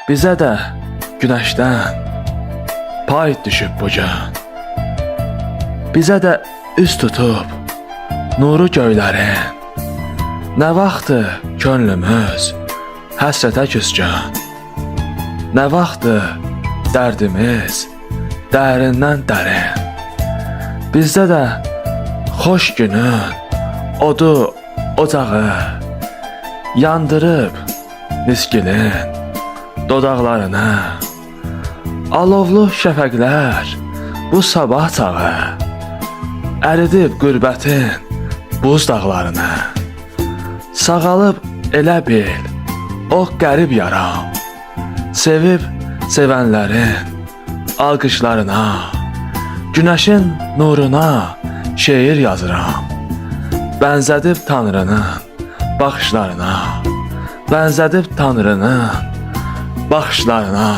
Bizə də günəşdən pay düşüb bu gün. Bizə də üz tutub nuru göylərin. Nə vaxtdır könlümüz həsrətə küsgün. Nə vaxtdır dərdimiz dərindən dərin. Bizdə də xoş günün odu ocağı yandırıb miskilin dodaqlarını. Alovlu şəfəqlər bu sabah çağı əridib qürbətin buz dağlarını. Sağalıb elə bil o qərib yaram, sevib sevənlərin alqışlarına, günəşin nuruna şeir yazıram. Bənzədib Tanrının baxışlarına, bənzədib Tanrının baxışlarına.